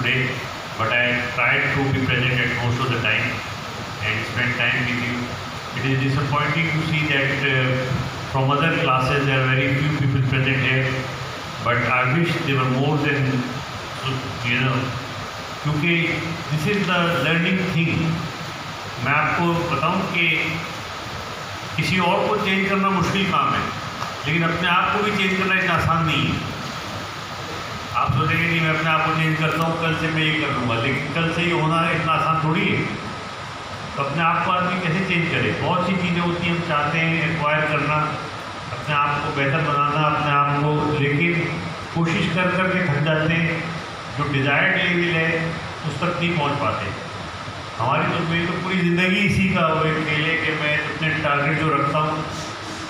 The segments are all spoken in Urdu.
today, but I tried to be present at most of the time and spend time with you. It is disappointing to see that from other classes there are very few people present here, but I wish there were more than, کیونکہ this is the learning thing. میں آپ کو بتاؤں کہ کسی اور کو چینج کرنا مشکل کام ہے، لیکن اپنے آپ کو بھی چینج کرنا اتنا آسان نہیں ہے. آپ سوچیں گے کہ میں اپنے آپ کو چینج کرتا ہوں، کل سے میں یہ کر لوں گا، لیکن کل سے یہ ہونا اتنا آسان تھوڑی ہے. تو اپنے آپ کو آدمی کیسے چینج کرے؟ بہت سی چیزیں ہوتی ہیں ہم چاہتے ہیں ایکوائر کرنا، اپنے آپ کو بہتر بنانا، اپنے آپ کو، لیکن کوشش کر کر کے تھک جاتے ہیں. جو ڈیزائرڈ لیول ہے اس تک نہیں پہنچ پاتے. ہماری تو میری تو پوری زندگی اسی کا وہ ایک کھیل ہے کہ میں اپنے ٹارگیٹ جو رکھتا ہوں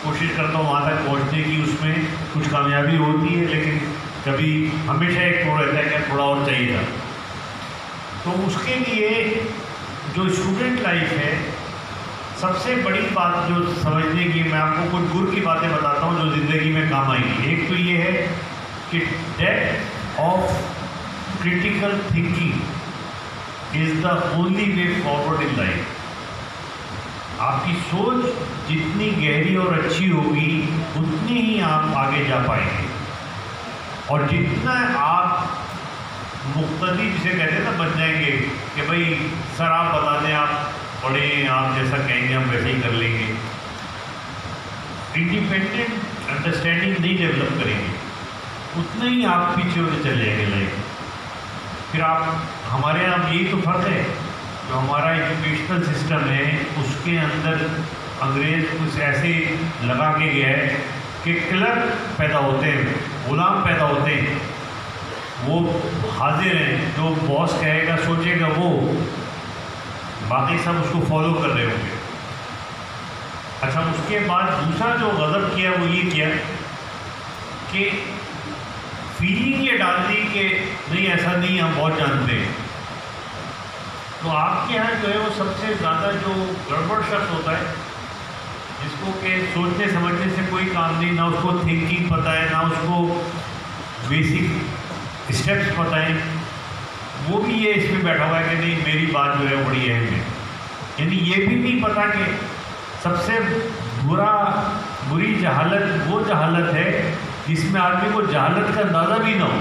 کوشش کرتا ہوں وہاں تک پہنچنے کی. اس میں کچھ کامیابی ہوتی ہے، لیکن کبھی ہمیشہ ایک وہ رہتا ہے کہ تھوڑا اور چاہیے تھا. تو اس کے لیے جو اسٹوڈنٹ لائف ہے، سب سے بڑی بات جو سمجھنے کی، میں آپ کو کچھ گر کی باتیں بتاتا ہوں جو زندگی میں کام آئیں گی. ایک تو یہ ہے کہ depth of critical thinking is the only way forward in life. آپ کی سوچ جتنی گہری اور اچھی ہوگی اتنی ہی آپ آگے جا پائیں گے، اور جتنا آپ مقتدی جسے کہتے ہیں نا بن جائیں گے کہ بھائی سر آپ بتا دیں، آپ پڑھیں، آپ جیسا کہیں گے ہم ویسے ہی کر لیں گے، انڈیپینڈنٹ انڈرسٹینڈنگ نہیں ڈیولپ کریں گے، اتنا ہی آپ پیچھے ہوتے چلے جائیں گے لائف. پھر آپ، ہمارے یہاں یہی تو فرق ہے، جو ہمارا ایجوکیشنل سسٹم ہے اس کے اندر انگریز کچھ ایسے لگا کے گیا ہے کہ کلرک پیدا ہوتے ہیں، غلام پیدا ہوتے ہیں، وہ حاضر ہیں، جو باس کہے گا سوچے گا وہ، باقی سب اس کو فالو کر رہے ہوں گے. اچھا، اس کے بعد دوسرا جو غضب کیا وہ یہ کیا کہ فیلنگ یہ ڈال دی کہ نہیں ایسا نہیں، ہم بہت جانتے ہیں. تو آپ کے یہاں جو ہے وہ سب سے زیادہ جو گڑبڑ شخص ہوتا ہے، جس کو کہ سوچنے سمجھنے سے کوئی کام نہیں، نہ اس کو تھنکنگ پتہ ہے، نہ اس کو بیسک اسٹیپس پتہ ہیں، وہ بھی یہ اس میں بیٹھا ہوا ہے کہ نہیں میری بات جو ہے بڑی اہم ہے. یعنی یہ بھی نہیں پتہ کہ سب سے بری جہالت وہ جہالت ہے جس میں آدمی کو جہالت کا اندازہ بھی نہ ہو.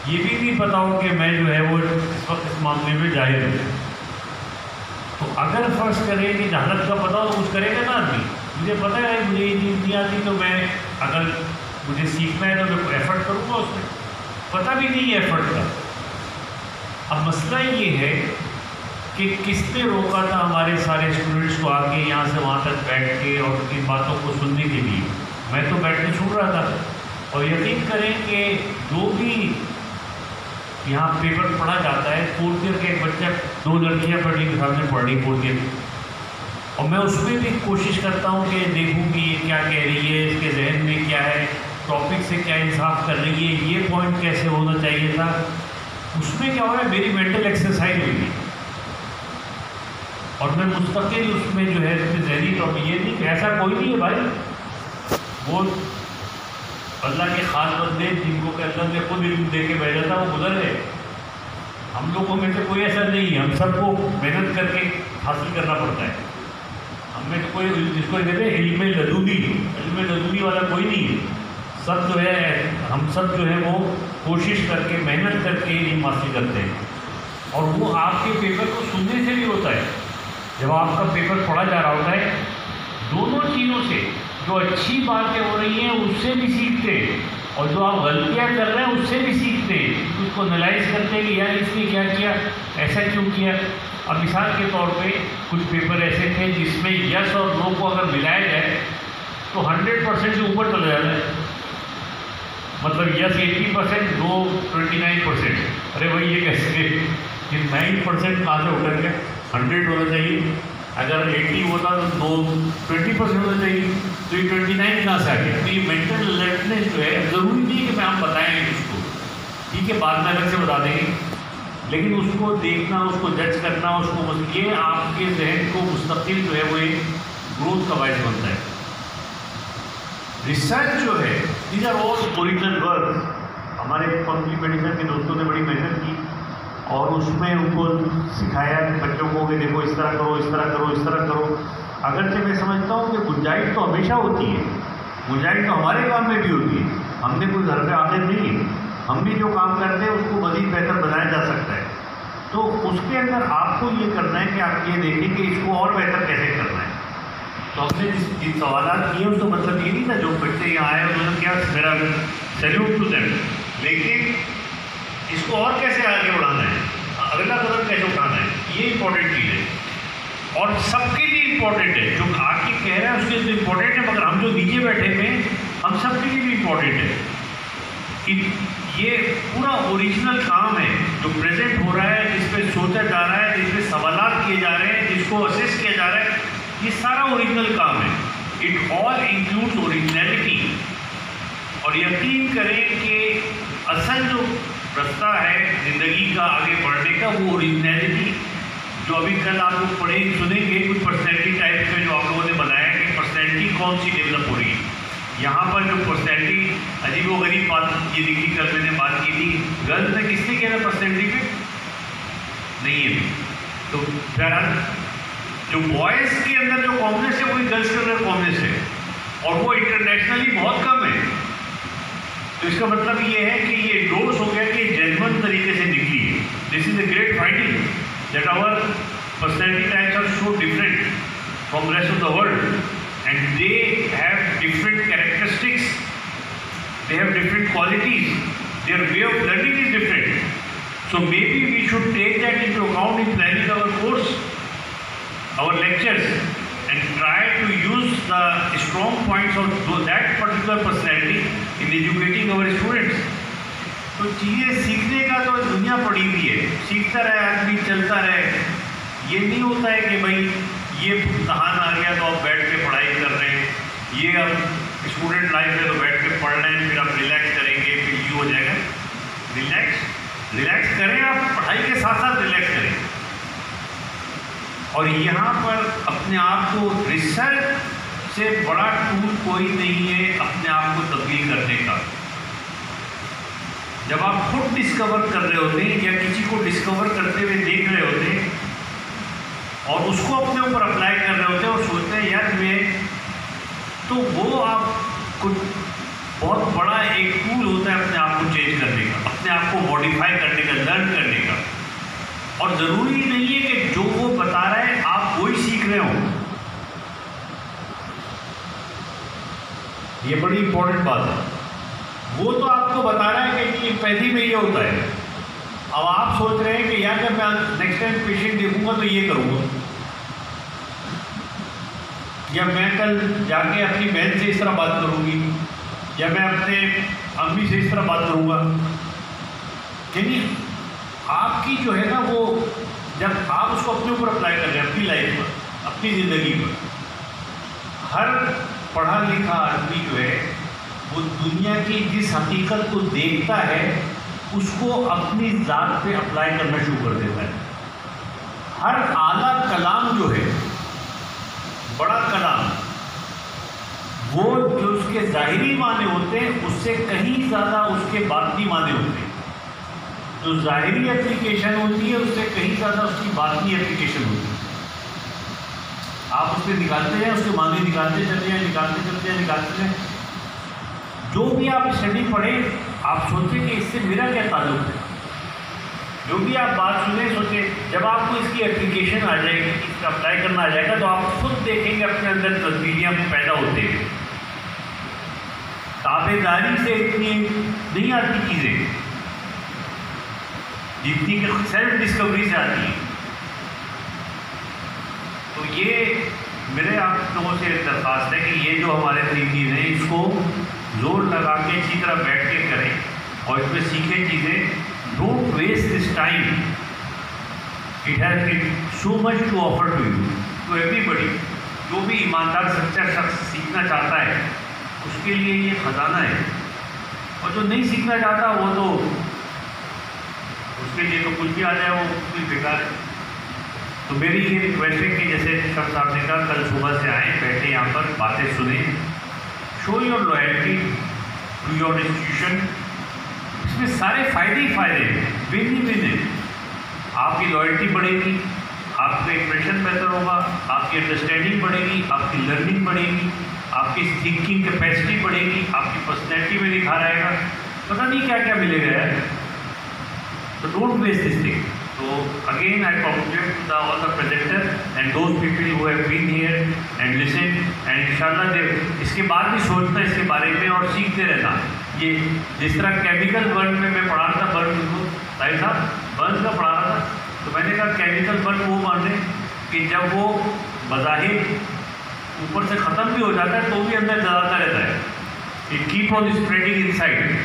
یہ بھی نہیں پتا ہو کہ میں جو ہے وہ اس وقت اس معاملے میں جاہل ہوں. تو اگر فرض کریں کہ جہالت کا پتہ ہو تو کچھ کرے گا نا آدمی. مجھے پتہ ہے مجھے یہ چیز نہیں آتی، تو میں اگر مجھے سیکھنا ہے تو میں ایفرٹ کروں گا اس میں. پتہ بھی نہیں ہے ایفرٹ کا. اب مسئلہ یہ ہے کہ کس نے روکا تھا ہمارے سارے اسٹوڈنٹس کو آ کے یہاں سے وہاں تک بیٹھ کے اور ان باتوں کو سننے کے لیے. میں تو بیٹھ کے چھوڑ رہا تھا. اور یقین کریں کہ جو بھی یہاں پیپر پڑھا جاتا ہے، فورتھ ایئر کا ایک بچہ، 2 لڑکیاں پڑھی کے سامنے پڑھ رہی فورتھ ایئر، اور میں اس میں بھی کوشش کرتا ہوں کہ دیکھوں کہ یہ کیا کہہ رہی ہے، اس کے ذہن میں کیا ہے، ٹاپک سے کیا انصاف کر رہی ہے، یہ پوائنٹ کیسے ہونا چاہیے تھا. اس میں کیا ہو رہا ہے، میری مینٹل ایکسرسائز ہوئی ہے، اور میں مستقل اس میں جو ہے اس میں ذہنی طور پہ یہ نہیں کہ ایسا کوئی نہیں ہے بھائی، وہ اللہ کے خاص بندے جن کو کہ اللہ نے خود علم دے کے بھیجا تھا وہ گزر گئے. ہم لوگوں میں سے کوئی ایسا نہیں ہے، ہم سب کو محنت کر کے حاصل کرنا پڑتا ہے. ہم میں تو کوئی جس کو کہتے ہیں علم لدنی والا کوئی نہیں ہے. سب جو ہے ہم سب جو ہے وہ کوشش کر کے محنت کر کے علم حاصل کرتے ہیں. اور وہ آپ کے پیپر کو سننے سے بھی ہوتا ہے. جب آپ کا پیپر پڑھا جا رہا ہوتا ہے، دونوں چیزوں سے، جو اچھی باتیں ہو رہی ہیں اس سے بھی سیکھتے ہیں، اور جو آپ غلطیاں کر رہے ہیں اس سے بھی سیکھتے ہیں. اس کو انالائز کرتے ہیں کہ یار اس نے کیا کیا، ایسا کیوں کیا. اب مثال کے طور پہ کچھ پیپر ایسے تھے جس میں یس اور نو کو اگر ملایا جائے تو 100% سے اوپر چلا جاتا ہے. مطلب یس 80%، نو 29%. ارے بھائی یہ کیسے کہ 9% کہاں سے اٹھ گیا؟ 100 ہونا چاہیے. اگر 80 ہوتا تو 20% ہونا چاہیے. تو یہ 29 کہاں سے آ گیا؟ تو یہ مینٹل الرٹنس جو ہے، ضروری نہیں کہ میں آپ بتائیں گے اس کو، ٹھیک ہے بعد میں الگ سے بتا دیں گے، لیکن اس کو دیکھنا، اس کو جج کرنا، اس کو یہ آپ کے ذہن کو مستقل جو ہے وہ ایک گروتھ کا باعث بنتا ہے. ریسرچ جو ہے، these are all original work. ہمارے فیملی میڈیسن کے دوستوں نے بڑی محنت کی اور اس میں ان کو سکھایا بچوں کو کہ دیکھو اس طرح کرو، اس طرح کرو، اس طرح کرو. اگرچہ میں سمجھتا ہوں کہ گنجائش تو ہمیشہ ہوتی ہے، گنجائش تو ہمارے کام میں بھی ہوتی ہے. ہم نے کوئی گھر پہ عاقل نہیں ہے، ہم بھی جو کام کرتے ہیں اس کو مزید بہتر بنایا جا سکتا ہے. تو اس کے اندر آپ کو یہ کرنا ہے کہ آپ یہ دیکھیں کہ اس کو اور بہتر کیسے کرنا ہے. تو ہم نے جن سوالات کیے اس کا مطلب یہ نہیں تھا جو بچے یہاں آئے انہوں نے کیا میرا سیلیوٹ ٹو دیم، لیکن اس کو اور کیسے آگے بڑھانا ہے، اگلا قدم کیسے اٹھانا ہے، یہ امپورٹنٹ چیز ہے. اور سب کے لیے امپورٹنٹ ہے، جو آ کے کہہ رہے ہیں اس کے لیے امپورٹنٹ ہے، مگر ہم جو نیچے بیٹھے ہوئے ہیں ہم سب کے لیے بھی امپورٹنٹ ہے کہ یہ پورا اوریجنل کام ہے جو پریزنٹ ہو رہا ہے، جس پہ سوچا جا رہا ہے، جس پہ سوالات کیے جا رہے ہیں، جس کو اسیس کیا جا رہا ہے، یہ سارا اوریجنل کام ہے. It all includes originality. اور یقین کریں کہ اصل جو رستہ ہے زندگی کا آگے بڑھنے کا وہ اوریجنلٹی، جو ابھی کل آپ لوگ پڑھیں سنیں گے کچھ پرسنالٹی ٹائپ میں جو آپ لوگوں نے بنایا کہ پرسنالٹی کون سی ڈیولپ ہو رہی ہے. یہاں پر جو پرسنالٹی عجیب و غریب بات یہ دیکھی کل میں نے بات کی تھی، گرلز میں کس نے کیا تھا پرسنالٹی پہ نہیں ہے. تو بہرحال جو بوائز کے اندر جو کامنس ہے وہی گرلز کے اندر کامنس ہے اور وہ انٹرنیشنلی بہت کم ہے. تو اس کا مطلب یہ ہے کہ یہ ڈوز ہو گیا کہ جینون طریقے سے نکلی ہے. This is a great finding that our personality types are so different from rest of the world and they have different characteristics, they have different qualities, their way of learning is different. So maybe we should take that into account in planning our course, our lectures, and try to use the strong points of that particular personality in educating our students. تو چیزیں سیکھنے کا تو دنیا پڑی ہوئی ہے، سیکھتا رہے آدمی، چلتا رہے. یہ نہیں ہوتا ہے کہ بھائی یہ امتحان آ گیا تو آپ بیٹھ کے پڑھائی کر رہے ہیں، یہ اب اسٹوڈنٹ لائف ہے تو بیٹھ کے پڑھ رہے ہیں، پھر آپ ریلیکس کریں گے پھر یہ ہو جائے گا. ریلیکس کریں، آپ پڑھائی کے ساتھ ساتھ ریلیکس کریں. اور یہاں پر اپنے آپ کو ریسرچ سے بڑا ٹول کوئی نہیں ہے اپنے آپ کو تبدیل کرنے کا. جب آپ خود ڈسکور کر رہے ہوتے ہیں یا کسی کو ڈسکور کرتے ہوئے دیکھ رہے ہوتے ہیں اور اس کو اپنے اوپر اپلائی کر رہے ہوتے ہیں اور سوچتے ہیں یار میں تو وہ آپ کو بہت بڑا ایک ٹول ہوتا ہے اپنے آپ کو چینج کرنے کا، اپنے آپ کو ماڈیفائی کرنے کا، لرن کرنے کا. اور ضروری نہیں ہے کہ جو وہ بتا رہا ہے آپ وہی سیکھ رہے ہوں. یہ بڑی امپورٹنٹ بات ہے. وہ تو آپ کو بتا رہا ہے کہ پہلی میں یہ ہوتا ہے، اب آپ سوچ رہے ہیں کہ یار جب میں نیکسٹ ٹائم پیشنٹ دیکھوں گا تو یہ کروں گا، یا میں کل جا کے اپنی بہن سے اس طرح بات کروں گی، یا میں اپنے امی سے اس طرح بات کروں گا. یعنی آپ کی جو ہے نا وہ جب آپ اس کو اپنے اوپر اپلائی کر رہے ہیں، اپنی لائف پر، اپنی زندگی پر، ہر پڑھا لکھا آدمی جو ہے وہ دنیا کی جس حقیقت کو دیکھتا ہے اس کو اپنی ذات پہ اپلائی کرنا شروع کر دیتا ہے. ہر اعلیٰ کلام جو ہے، بڑا کلام، وہ جو اس کے ظاہری معنی ہوتے ہیں اس سے کہیں زیادہ اس کے باطنی معنی ہوتے ہیں. جو ظاہری اپلیکیشن ہوتی ہے اس سے کہیں زیادہ اس کی باطنی اپلیکیشن ہوتی ہے. آپ اس پہ نکالتے ہیں، اس کے معنی نکالتے چلتے ہیں، نکالتے ہیں. جو بھی آپ اسٹڈی پڑھیں آپ سوچیں کہ اس سے میرا کیا تعلق ہے. جو بھی آپ بات سنیں سوچیں، جب آپ کو اس کی اپلیکیشن آ جائے گی، اس کا اپلائی کرنا آ جائے گا تو آپ خود دیکھیں گے اپنے اندر تبدیلیاں پیدا ہوتے ہیں. تابع داری سے اتنی نہیں آتی چیزیں جتنی کہ سیلف ڈسکوری سے آتی ہیں. تو یہ میرے آپ لوگوں سے درخواست ہے کہ یہ جو ہمارے 3 دن ہیں اس کو زور لگا کے اچھی طرح بیٹھ کے کریں اور اس میں سیکھیں چیزیں. Don't waste this time. It has so much to offer to you, to ایوری بڈی. جو بھی ایماندار سچا شخص سیکھنا چاہتا ہے اس کے لیے یہ خزانہ ہے، اور جو نہیں سیکھنا چاہتا وہ تو اس کے لیے تو کچھ بھی آ جائے وہ بھی بیکار ہے. تو میری یہ ریکویسٹ ہے کہ جیسے سب صاحب نے کہا کل صبح سے آئیں، بیٹھیں یہاں پر، باتیں سنیں. Show your loyalty to your institution. اس میں سارے فائدے ہی فائدے ہیں، ون ہی ون ہے. آپ کی لائلٹی بڑھے گی، آپ کا امپریشن بہتر ہوگا، آپ کی انڈرسٹینڈنگ بڑھے گی، آپ کی لرننگ بڑھے گی، آپ کی تھنکنگ کیپیسٹی بڑھے گی، آپ کی پرسنالٹی میں نکھار آئے گا، پتہ نہیں کیا کیا ملے گا یار. تو don't waste this thing. So again I congratulate to all the presenters and those people who have been here and listened, and inshallah اس کے بعد بھی سوچنا اس کے بارے میں اور سیکھتے رہنا. یہ جس طرح کیمیکل ورلڈ میں پڑھا رہا تھا برنز کو، طاہر صاحب برنز کا پڑھا رہا تھا، تو میں نے کہا کیمیکل ورلڈ وہ مانے کہ جب وہ بظاہر اوپر سے ختم بھی ہو جاتا ہے تو بھی اندر جلاتا رہتا ہے. It keep on spreading in side.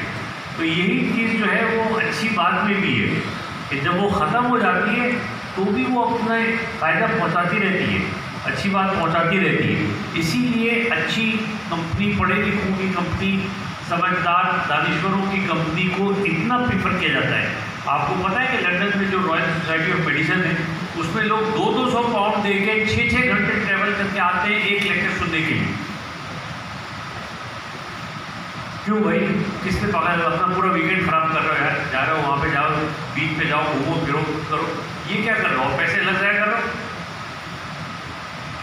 تو یہی چیز جو ہے وہ اچھی بات میں بھی ہے کہ جب وہ ختم ہو جاتی ہے تو بھی وہ اپنا فائدہ پہنچاتی رہتی ہے، اچھی بات پہنچاتی رہتی ہے. اسی لیے اچھی کمپنی، پڑھے لکھوں کی کمپنی، سمجھدار دانشوروں کی کمپنی کو اتنا پریفر کیا جاتا ہے. آپ کو پتہ ہے کہ لندن میں جو رائل سوسائٹی آف میڈیسن ہے اس میں لوگ 200 پاؤنڈ دے کے 6 گھنٹے ٹریول کر کے آتے ہیں ایک لیکچر سننے کے لیے. کیوں بھائی؟ کس نے پکڑا ہے؟ اپنا پورا ویکینڈ خراب کر رہا ہے، جا رہا ہو وہاں پہ، جاؤ بیچ پہ جاؤ، گھومو پھرو کرو، یہ کیا کر رہا ہو؟ پیسے لگ جائے کر رہا ہو.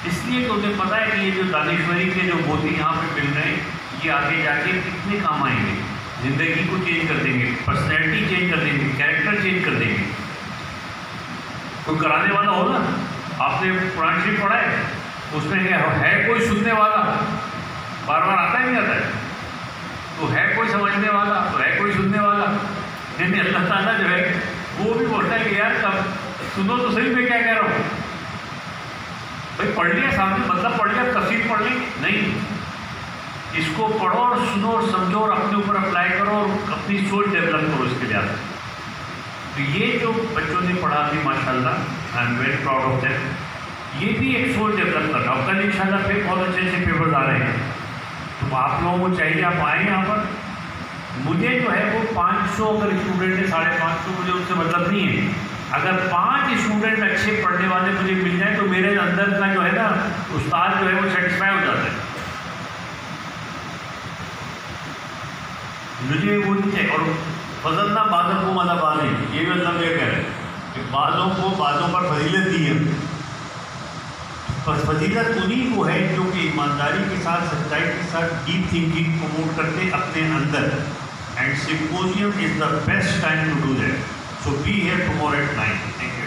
اس لیے تو انہیں پتہ ہے کہ یہ جو دانشوری کے جو موتی یہاں پہ مل رہے ہیں یہ آگے جا کے کتنے کام آئیں گے، زندگی کو چینج کر دیں گے، پرسنالٹی چینج کر دیں گے، کیریکٹر چینج کر دیں گے. کوئی کرانے والا ہو نا، آپ نے قرآن شریف پڑھا ہے، اس میں کیا ہے کوئی سننے والا؟ بار بار آتا ہی نہیں آتا ہے. تو ہے کوئی سمجھنے والا، تو ہے کوئی سننے والا. یعنی اللہ تعالیٰ جو ہے وہ بھی بولتا ہے کہ یار کب سنو تو صحیح میں کیا کہہ رہا ہوں. بھائی پڑھ لیا سامنے، مطلب پڑھ لیا، تفسیر پڑھ لی نہیں، اس کو پڑھو اور سنو اور سمجھو اور اپنے اوپر اپلائی کرو اور اپنی سوچ ڈیولپ کرو اس کے لحاظ سے. تو یہ جو بچوں نے پڑھا بھی ماشاء اللہ، I am very proud of that. یہ بھی ایک سوچ ڈیولپ کر رہا ہوں. کل ان شاء اللہ پھر بہت اچھے اچھے پیپرز آ رہے ہیں، تو آپ لوگوں کو چاہیے آپ آئیں یہاں پر. مجھے جو ہے وہ 500 اگر اسٹوڈنٹ ہے، 550 مجھے ان سے مطلب نہیں ہے. اگر 5 اسٹوڈنٹ اچھے پڑھنے والے مجھے مل جائیں تو میرے اندر کا جو ہے نا استاد جو ہے وہ سیٹسفائی ہو جاتا ہے. مجھے وہ نہیں چاہیے. اور فضلنا بعضوں کو مالا بعض ہے، یہ بھی اللہ یہ کہہ رہے ہیں کہ بعضوں کو بعضوں پر فضیلت دی ہے. فضیلت انہیں کو ہے جو کہ ایمانداری کے ساتھ، سچائی کے ساتھ ڈیپ تھنکنگ پروموٹ کرتے اپنے اندر. And symposium is the best time to do that. So be here tomorrow at 9.